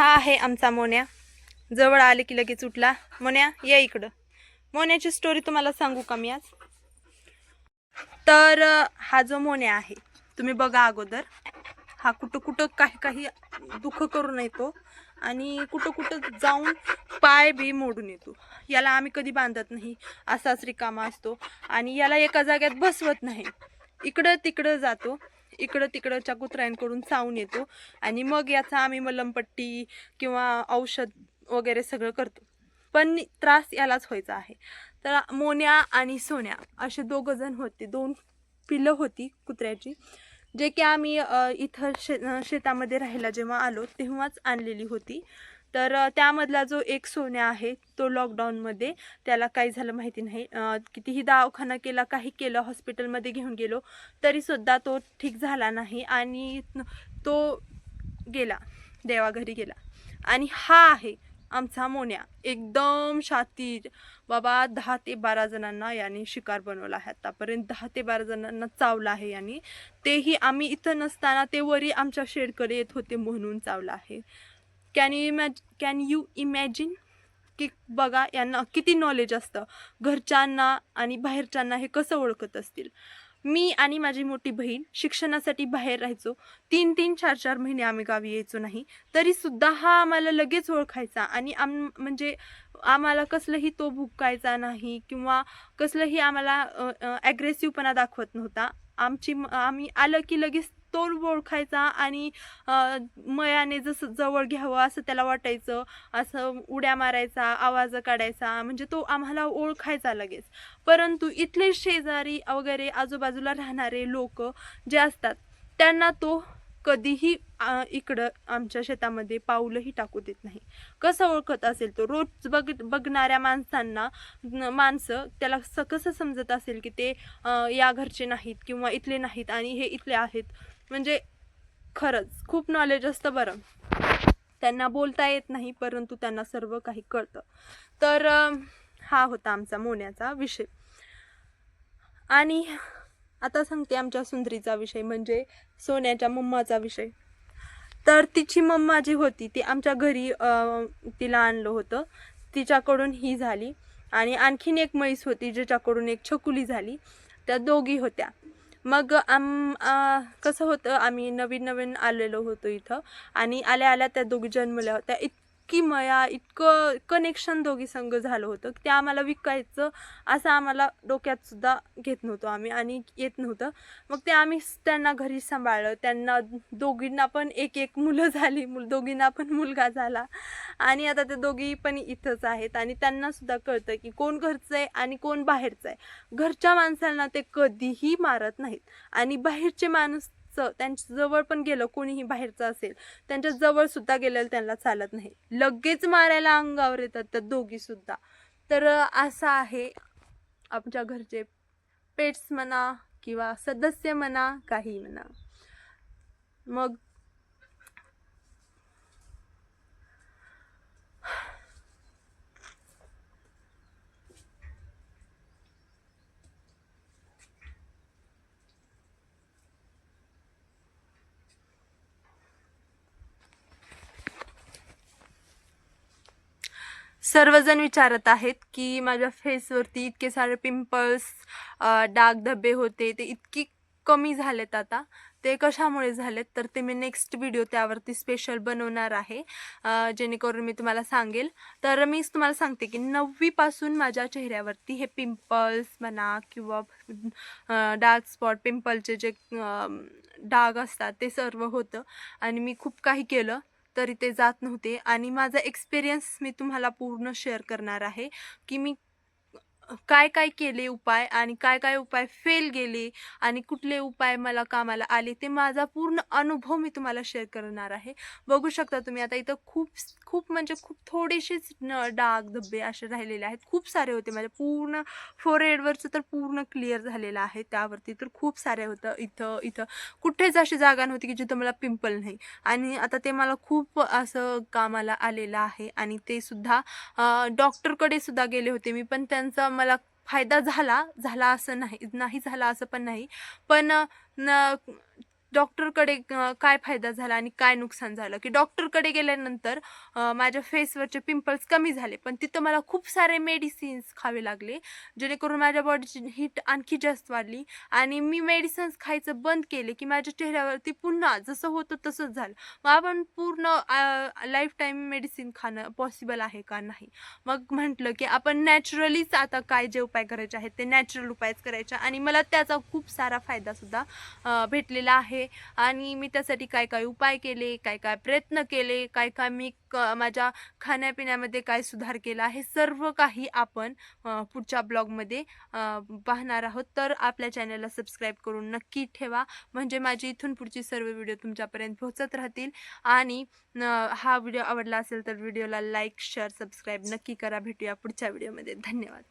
हा आहे आमचा मोन्या. जवळ आले की लगेच उठला. मोन्या ये इकडं. मोन्याची स्टोरी तुम्हाला सांगू का मी आज? तर हा जो मोन्या आहे, तुम्ही बघा अगोदर हा कुठं कुठं काही काही दुःख करून येतो आणि कुठं कुठं जाऊन पाय बी मोडून येतो. याला आम्ही कधी बांधत नाही, असाच रिकामा असतो आणि याला एका जाग्यात बसवत नाही. इकडं तिकडं जातो, इकडं तिकडच्या कुत्र्यांकडून चावून येतो आणि मग याचा आम्ही मलमपट्टी किंवा औषध वगैरे सगळं करतो. पण त्रास यालाच व्हायचा आहे. तर मोन्या आणि सोन्या असे दोघं जण होते, दोन पिल्लं होती कुत्र्याची, जे की आम्ही इथं शेतामध्ये राहायला जेव्हा आलो तेव्हाच आणलेली होती. तर त्यामधला जो एक सोन्या आहे तो लॉकडाऊनमध्ये त्याला काही झालं माहिती नाही. कितीही दवाखाना केला, काही केलं, हॉस्पिटलमध्ये घेऊन गेलो तरीसुद्धा तो ठीक झाला नाही आणि तो गेला, देवाघरी गेला. आणि हा आहे आमचा मोन्या, एकदम शातीर बाबा. 10 ते 12 जणांना याने शिकार बनवला आहे आतापर्यंत. 10 ते 12 जणांना चावला आहे याने. तेही आम्ही इथं नसताना ते वरी आमच्या शेडकडे येत होते म्हणून चावला आहे. कॅन यू इमॅजिन की बघा यांना किती नॉलेज असतं, घरच्यांना आणि बाहेरच्यांना हे कसं ओळखत असतील. मी आणि माझी मोठी बहीण शिक्षणासाठी बाहेर राहायचो. 3-3, 4-4 महिने आम्ही गावी यायचो नाही, तरीसुद्धा हा आम्हाला लगेच ओळखायचा आणि म्हणजे आम्हाला कसलंही तो भुकायचा नाही किंवा कसलंही आम्हाला ॲग्रेसिव्हपणा दाखवत नव्हता. आम्ही आलं की लगेच तो ओळखायचा आणि मयाने जसं जवळ घ्यावं असं त्याला वाटायचं. असं उड्या मारायचा, आवाज काढायचा, म्हणजे तो आम्हाला ओळखायचा लगेच. परंतु इथले शेजारी वगैरे आजूबाजूला राहणारे लोक जे असतात त्यांना तो कधीही इकडं आमच्या शेतामध्ये पाऊलही टाकू देत नाही. कसं ओळखत असेल तो? रोज बघणाऱ्या माणसांना माणसं त्याला कसं समजत असेल की ते या घरचे नाहीत किंवा इथले नाहीत आणि हे इथले आहेत. म्हणजे खरंच खूप नॉलेज असतं बरं. त्यांना बोलता येत नाही परंतु त्यांना सर्व काही कळतं. तर हा होता आमचा मोन्याचा विषय. आणि आता सांगते आमच्या सुंदरीचा विषय, म्हणजे सोन्याच्या मम्माचा विषय. तर तिची मम्मा जी होती ती आमच्या घरी तिला आणलं होतं, तिच्याकडून ही झाली. आणि आणखीन एक म्हैस होती जिच्याकडून एक छकुली झाली. त्या दोघी होत्या. मग कसं होतं, आम्ही नवीन नवीन आलेलो होतो इथं आणि आल्या आल्या त्या दोघी जन्मल्या होत्या. इतकी मया, इतकं कनेक्शन दोघी संग झालं होतं की ते आम्हाला विकायचं असं आम्हाला डोक्यात सुद्धा घेत नव्हतो आम्ही आणि येत नव्हतं. मग ते आम्ही त्यांना घरी सांभाळलं. त्यांना दोघींना पण एक एक मुलं झाली, दोघींना पण मुलगा झाला आणि आता ते दोघी पण इथंच आहेत आणि त्यांना सुद्धा कळतं की कोण घरचं आहे आणि कोण बाहेरचं आहे. घरच्या माणसांना ते कधीही मारत नाहीत आणि बाहेरचे माणूस त्यांच्या जवळ पण गेलं, कोणीही बाहेरचं असेल त्यांच्या जवळ सुद्धा गेलेलं त्यांना चालत नाही, लगेच मारायला अंगावर येतात त्या दोघी सुद्धा. तर असं आहे आमच्या घरचे पेट्स म्हणा किंवा सदस्य म्हणा, काही म्हणा. मग सर्वजण विचारत आहेत की माझ्या फेसवरती इतके सारे पिंपल्स, डाग धब्बे होते ते इतकी कमी झालेत आता, ते कशामुळे झालेत तर ते मी नेक्स्ट व्हिडिओ त्यावरती स्पेशल बनवणार आहे, जेणेकरून मी तुम्हाला सांगेल. तर मीच तुम्हाला सांगते की 9वीपासून माझ्या चेहऱ्यावरती हे पिंपल्स म्हणा किंवा डार्क स्पॉट, पिंपलचे जे डाग असतात ते सर्व होतं आणि मी खूप काही केलं तरी ते जात नव्हते. आणि माझा एक्सपिरियन्स मी तुम्हाला पूर्ण शेअर करणार आहे की मी काय काय केले उपाय आणि काय काय उपाय फेल गेले आणि कुठले उपाय मला कामाला आले, ते माझा पूर्ण अनुभव मी तुम्हाला शेअर करणार आहे. बघू शकता तुम्ही आता इथं खूप खूप म्हणजे खूप थोडेसेच डाग धब्बे असे राहिलेले आहेत. खूप सारे होते माझ्या पूर्ण फोरहेडवरचं तर पूर्ण क्लिअर झालेलं आहे, त्यावरती तर खूप सारे होतं. इथं इथं कुठेच अशी जागा नव्हती की जिथं मला पिंपल नाही. आणि आता ते मला खूप असं कामाला आलेलं आहे आणि ते सुद्धा डॉक्टरकडे सुद्धा गेले होते मी, पण त्यांचा मला फायदा झाला असं नाही, नाही झाला असं पण नाही. पण डॉक्टरकडे काय फायदा झाला आणि काय नुकसान झालं, की डॉक्टरकडे गेल्यानंतर माझ्या फेसवरचे पिंपल्स कमी झाले, पण तिथं मला खूप सारे मेडिसिन्स खावे लागले, जेणेकरून माझ्या बॉडीची हीट आणखी जास्त वाढली आणि मी मेडिसिन्स खायचं बंद केले, की माझ्या चेहऱ्यावरती पुन्हा जसं होतं तसंच झालं. मग आपण पूर्ण लाईफ टाईम मेडिसिन खाणं पॉसिबल आहे का? नाही. मग म्हटलं, की आपण नॅचरलीच आता काय जे उपाय करायचे आहेत ते नॅचरल उपायच करायचे आणि मला त्याचा खूप सारा फायदासुद्धा भेटलेला आहे आणि मी त्यासाठी काय-काय उपाय केले, काय-काय प्रयत्न केले, काय-काय मी माझ्या खाण्यापिण्यामध्ये काय सुधार केला, हे सर्व काही आपण पुढच्या ब्लॉगमध्ये पाहणार आहोत. तर आपल्या चॅनलला सबस्क्राईब करून नक्की ठेवा, म्हणजे माझी इथून पुढची सर्व व्हिडिओ तुमच्यापर्यंत पोहोचत राहतील आणि हा व्हिडिओ आवडला असेल तर व्हिडिओला लाईक, शेअर, सबस्क्राईब नक्की करा. भेटूया पुढच्या व्हिडिओमध्ये. धन्यवाद.